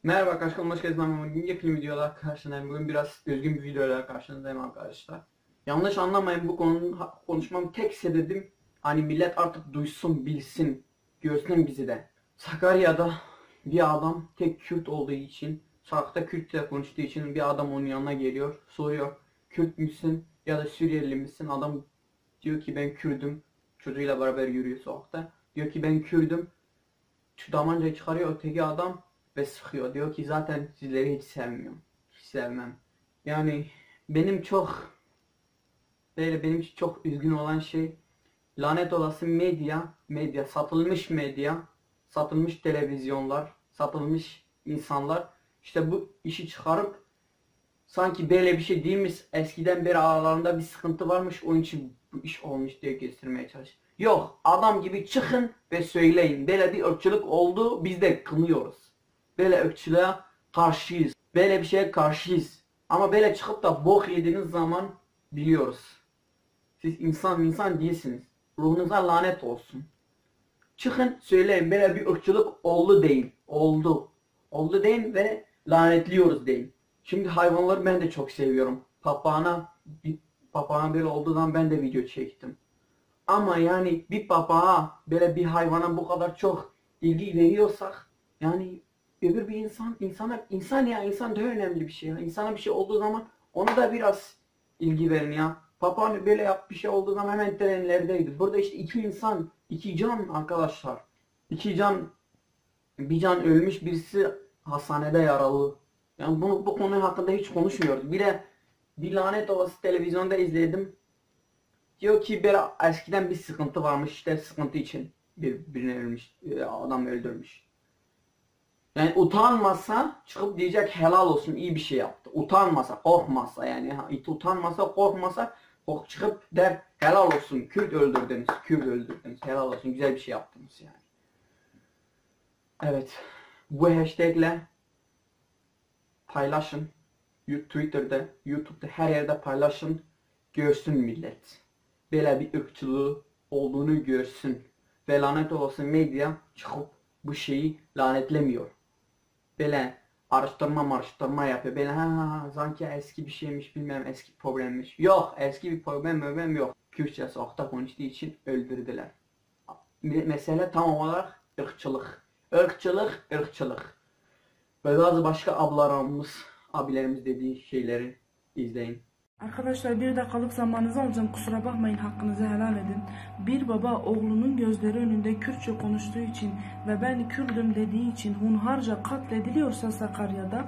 Merhaba arkadaşlar, hoş geldiniz. Ben bugün yepyeni videolar karşınızdayım. Bugün biraz üzgün bir videoyla karşınızdayım arkadaşlar. Yanlış anlamayın, bu konunun konuşmam tek sebebim hani millet artık duysun, bilsin, görsün bizi de. Sakarya'da bir adam tek Kürt olduğu için, sokakta Kürtçe konuştuğu için bir adam onun yanına geliyor, soruyor. Kürt müsün ya da Suriyeli misin? Adam diyor ki ben Kürdüm. Çocuğuyla beraber yürüyor sokakta. Diyor ki ben Kürdüm. Şu tabancayı çıkarıyor öteki adam ve sıkıyor. Diyor ki zaten sizleri hiç sevmiyorum. Hiç sevmem. Yani benim çok benim için çok üzgün olan şey lanet olası medya, satılmış medya, satılmış televizyonlar, satılmış insanlar işte bu işi çıkarıp sanki böyle bir şey değilmiş, eskiden beri aralarında bir sıkıntı varmış, onun için bu iş olmuş diye göstermeye çalış. Yok, adam gibi çıkın ve söyleyin. Böyle bir ırkçılık oldu, biz de kınıyoruz. Böyle ırkçılığa karşıyız. Böyle bir şeye karşıyız. Ama böyle çıkıp da bok yediğiniz zaman biliyoruz. Siz insan değilsiniz. Ruhunuza lanet olsun. Çıkın söyleyin, böyle bir ırkçılık oldu deyin. Oldu. Oldu deyin ve lanetliyoruz deyin. Şimdi hayvanları ben de çok seviyorum. Papağana böyle olduğu zaman ben de video çektim. Ama yani bir papağa böyle bir hayvana bu kadar çok ilgi veriyorsak yani öbür bir insan da önemli bir şey. İnsana bir şey olduğu zaman ona da biraz ilgi verin ya. Papağan böyle bir şey olduğu zaman hemen trenlerdeydi. Burada işte iki insan, iki can arkadaşlar. İki can, bir can ölmüş, birisi hastanede yaralı. Yani bu konu hakkında hiç konuşmuyoruz. Bir lanet olası televizyonda izledim. Diyor ki eskiden bir sıkıntı varmış, işte sıkıntı için birini ölmüş, adam öldürmüş. Yani utanmasa çıkıp diyecek helal olsun, iyi bir şey yaptı. Utanmasa, korkmasa, yani utanmasa, korkmasa çıkıp der helal olsun, Kürt öldürdünüz, helal olsun, güzel bir şey yaptınız yani. Evet, bu hashtagle paylaşın. Twitter'da, YouTube'da, her yerde paylaşın. Görsün millet. Böyle bir ırkçılığı olduğunu görsün. Ve lanet olası medya çıkıp bu şeyi lanetlemiyor. Böyle araştırma yapıyor. Böyle sanki eski bir şeymiş, bilmem eski problemmiş. Yok, eski bir problem yok. Kürtçe sokakta konuştuğu için öldürdüler. Mesele tam olarak ırkçılık. Irkçılık. Ve bazı başka abilerimiz dediği şeyleri izleyin. Arkadaşlar bir dakikalık zamanınızı alacağım, kusura bakmayın, hakkınızı helal edin. Bir baba oğlunun gözleri önünde Kürtçe konuştuğu için ve ben Kürdüm dediği için hunharca katlediliyorsa Sakarya'da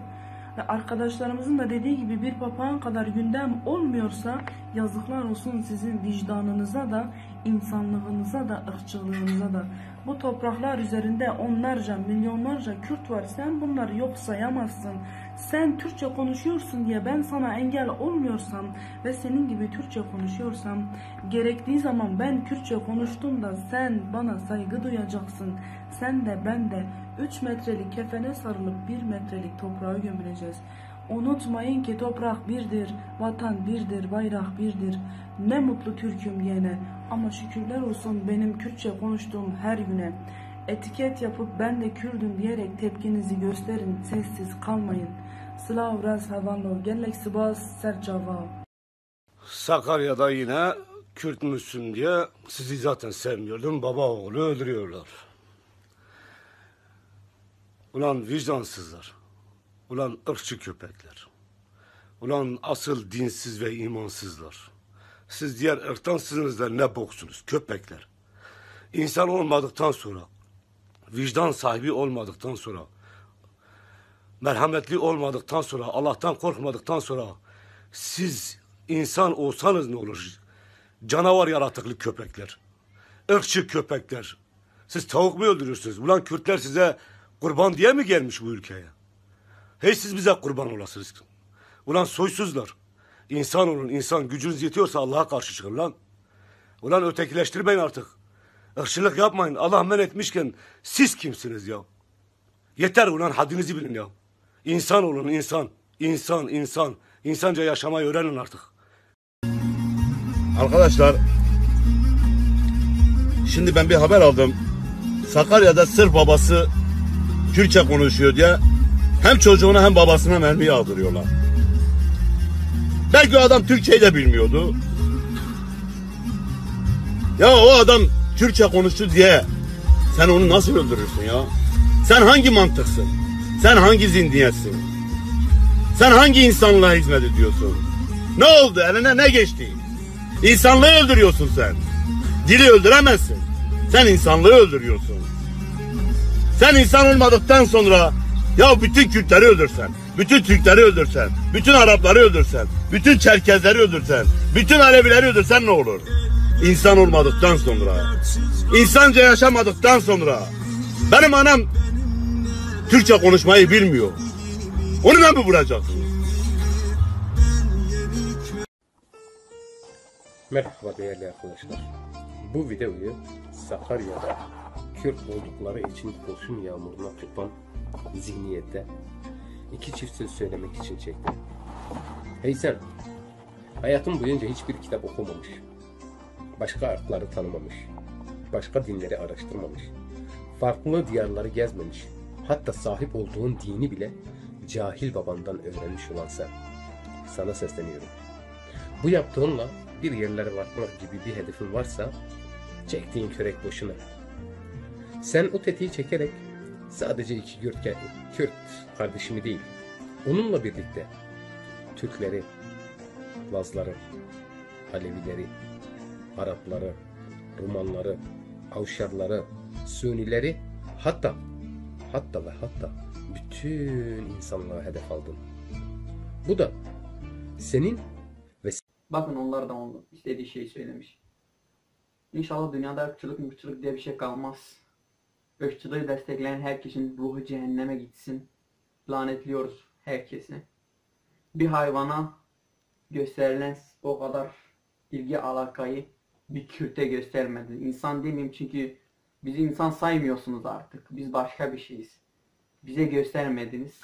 ve arkadaşlarımızın da dediği gibi bir papağan kadar gündem olmuyorsa yazıklar olsun sizin vicdanınıza da, insanlığınıza da, ırkçılığınıza da. Bu topraklar üzerinde onlarca, milyonlarca Kürt var. Sen bunları yok sayamazsın. Sen Türkçe konuşuyorsun diye ben sana engel olmuyorsam ve senin gibi Türkçe konuşuyorsam, gerektiği zaman ben Kürtçe konuştuğumda sen bana saygı duyacaksın. Sen de ben de 3 metrelik kefene sarılıp 1 metrelik toprağa gömüleceğiz. Unutmayın ki toprak birdir, vatan birdir, bayrak birdir. Ne mutlu Türk'üm diyene. Ama şükürler olsun benim Kürtçe konuştuğum her güne. Etiket yapıp ben de Kürdüm diyerek tepkinizi gösterin, sessiz kalmayın. Slav raz havanlo, gelek sibas sercava. Sakarya'da yine Kürt müsün diye sizi zaten sevmiyordum. Baba oğlu öldürüyorlar. Ulan vicdansızlar. Ulan ırkçı köpekler. Ulan asıl dinsiz ve imansızlar. Siz diğer ırktansınız da ne boksunuz köpekler. İnsan olmadıktan sonra, vicdan sahibi olmadıktan sonra, merhametli olmadıktan sonra, Allah'tan korkmadıktan sonra siz insan olsanız ne olur? Canavar yaratıklı köpekler. Irkçı köpekler. Siz tavuk mu öldürüyorsunuz? Ulan Kürtler size kurban diye mi gelmiş bu ülkeye? Hey siz bize kurban olasınız. Ulan soysuzlar. İnsan olun, insan. Gücünüz yetiyorsa Allah'a karşı çıkın lan. Ulan ötekileştirmeyin artık. Irkçılık yapmayın. Allah men etmişken siz kimsiniz ya? Yeter ulan, haddinizi bilin ya. İnsan olun, insan. İnsan. İnsanca yaşamayı öğrenin artık. Arkadaşlar, şimdi ben bir haber aldım. Sakarya'da sırf babası Kürtçe konuşuyor diye Hem çocuğuna hem babasına mermi yağdırıyorlar. Belki o adam Türkçeyi de bilmiyordu. Ya o adam Türkçe konuştu diye sen onu nasıl öldürürsün ya? Sen hangi mantıksın? Sen hangi zihniyetsin? Sen hangi insanlığa hizmet ediyorsun? Ne oldu? Eline ne geçti? İnsanlığı öldürüyorsun sen. Dili öldüremezsin. Sen insanlığı öldürüyorsun. Sen insan olmadıktan sonra ya bütün Kürtleri öldürsen, bütün Türkleri öldürsen, bütün Arapları öldürsen, bütün Çerkezleri öldürsen, bütün Alevileri öldürsen ne olur? İnsan olmadıktan sonra, insanca yaşamadıktan sonra, benim anam Türkçe konuşmayı bilmiyor. Onu da mı vuracaksınız? Merhaba değerli arkadaşlar. Bu videoyu Sakarya'da Kürt oldukları için kurşun yağmuruna tutan zihniyette iki çift söz söylemek için çektim. Hey sen, hayatım boyunca hiçbir kitap okumamış, başka ırkları tanımamış, başka dinleri araştırmamış, farklı diyarları gezmemiş, hatta sahip olduğun dini bile cahil babandan öğrenmiş olan sen. Sana sesleniyorum. Bu yaptığınla bir yerlere varmak gibi bir hedefin varsa çektiğin kürek boşuna. Sen o tetiği çekerek sadece iki Kürt kardeşimi değil, onunla birlikte Türkleri, Lazları, Alevileri, Arapları, Rumanları, Avşarları, Sunileri, hatta bütün insanlığa hedef aldın. Bu da senin ve Bakın onlar da onun istediği şeyi söylemiş. İnşallah dünyada ırkçılık diye bir şey kalmaz. Irkçılığı destekleyen herkesin ruhu cehenneme gitsin. Lanetliyoruz herkesi. Bir hayvana gösterilen o kadar ilgi alakayı bir Kürt'e göstermedi. İnsan demeyeyim çünkü bizi insan saymıyorsunuz artık. Biz başka bir şeyiz. Bize göstermediniz.